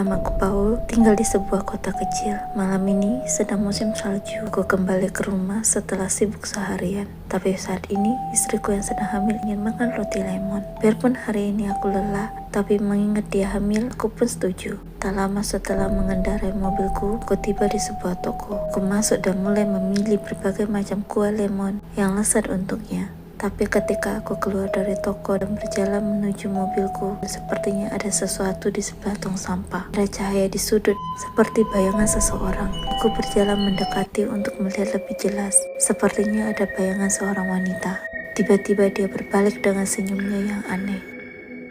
Namaku Paul, tinggal di sebuah kota kecil. Malam ini sedang musim salju. Aku kembali ke rumah setelah sibuk seharian. Tapi saat ini istriku yang sedang hamil ingin makan roti lemon. Biarpun hari ini aku lelah, tapi mengingat dia hamil, aku pun setuju. Tak lama setelah mengendarai mobilku, aku tiba di sebuah toko. Aku masuk dan mulai memilih berbagai macam kuah lemon yang lezat untuknya. Tapi ketika aku keluar dari toko dan berjalan menuju mobilku, sepertinya ada sesuatu di sebelah tong sampah. Ada cahaya di sudut, seperti bayangan seseorang. Aku berjalan mendekati untuk melihat lebih jelas. Sepertinya ada bayangan seorang wanita. Tiba-tiba dia berbalik dengan senyumnya yang aneh.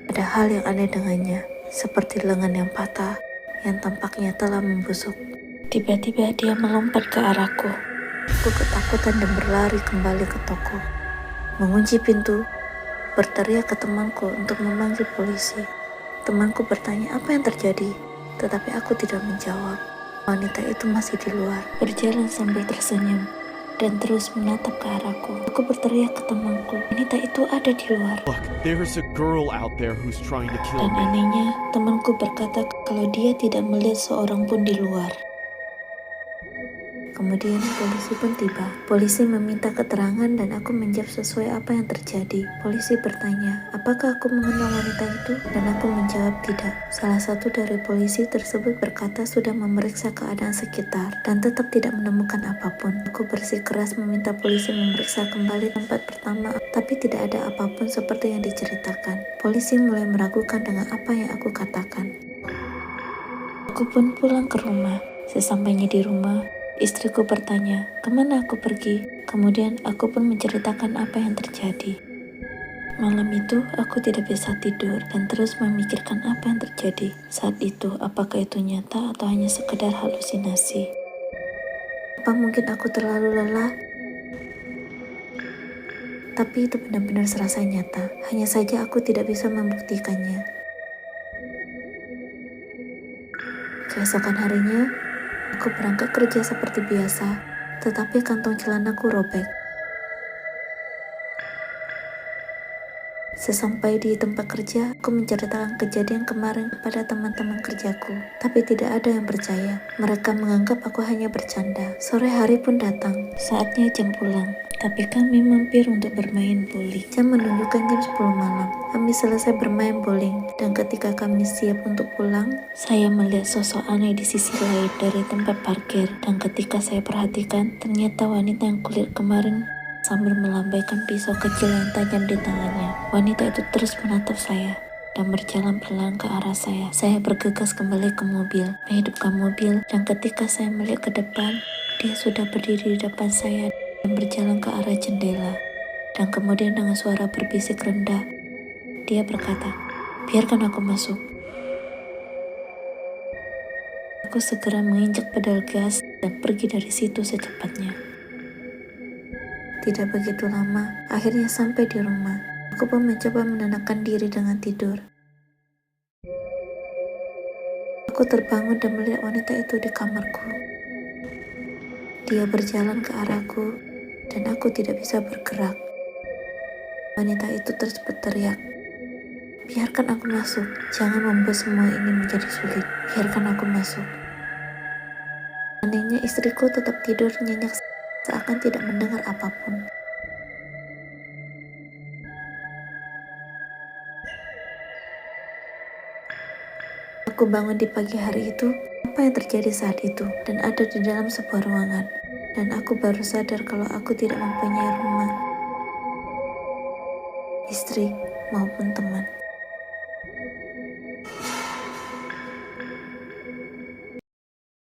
Ada hal yang aneh dengannya, seperti lengan yang patah, yang tampaknya telah membusuk. Tiba-tiba dia melompat ke arahku. Aku ketakutan dan berlari kembali ke toko. Mengunci pintu, berteriak ke temanku untuk memanggil polisi. Temanku bertanya apa yang terjadi, tetapi aku tidak menjawab. Wanita itu masih di luar, berjalan sambil tersenyum, dan terus menatap ke arahku. Aku berteriak ke temanku, wanita itu ada di luar. Look, there's a girl out there who's trying to kill Dan me. anehnya, temanku berkata kalau dia tidak melihat seorang pun di luar. Kemudian polisi pun tiba. Polisi meminta keterangan dan aku menjawab sesuai apa yang terjadi. Polisi bertanya, apakah aku mengenal wanita itu? Dan aku menjawab tidak. Salah satu dari polisi tersebut berkata sudah memeriksa keadaan sekitar dan tetap tidak menemukan apapun. Aku bersikeras meminta polisi memeriksa kembali tempat pertama, tapi tidak ada apapun seperti yang diceritakan. Polisi mulai meragukan dengan apa yang aku katakan. Aku pun pulang ke rumah. Sesampainya di rumah, istriku bertanya, kemana aku pergi? Kemudian aku pun menceritakan apa yang terjadi. Malam itu aku tidak bisa tidur dan terus memikirkan apa yang terjadi. Saat itu, apakah itu nyata atau hanya sekedar halusinasi? Apa mungkin aku terlalu lelah? Tapi itu benar-benar serasa nyata. Hanya saja aku tidak bisa membuktikannya. Keesokan harinya, aku berangkat kerja seperti biasa, tetapi kantong celanaku robek. Sesampai di tempat kerja, aku menceritakan kejadian kemarin kepada teman-teman kerjaku, tapi tidak ada yang percaya. Mereka menganggap aku hanya bercanda. Sore hari pun datang, saatnya jam pulang. Tapi kami mampir untuk bermain bowling. Jam menunjukkan jam 10 malam. Kami selesai bermain bowling, dan ketika kami siap untuk pulang, saya melihat sosok aneh di sisi lain dari tempat parkir. Dan ketika saya perhatikan, ternyata wanita yang kulihat kemarin sambil melambaikan pisau kecil yang tajam di tangannya. Wanita itu terus menatap saya dan berjalan pelan ke arah saya. Saya bergegas kembali ke mobil, menghidupkan mobil, dan ketika saya melihat ke depan, dia sudah berdiri di depan saya dan berjalan ke arah jendela. Dan kemudian dengan suara berbisik rendah, dia berkata, biarkan aku masuk. Aku segera menginjak pedal gas dan pergi dari situ secepatnya. Tidak begitu lama, akhirnya sampai di rumah. Aku pun mencoba menenangkan diri dengan tidur. Aku terbangun dan melihat wanita itu di kamarku. Dia berjalan ke arahku, dan aku tidak bisa bergerak. Wanita itu terus berteriak, biarkan aku masuk, jangan membuat semua ini menjadi sulit, biarkan aku masuk. Anehnya istriku tetap tidur nyenyak seakan tidak mendengar apapun. Aku bangun di pagi hari itu, apa yang terjadi saat itu, dan ada di dalam sebuah ruangan. Dan aku baru sadar kalau aku tidak mempunyai rumah, istri, maupun teman.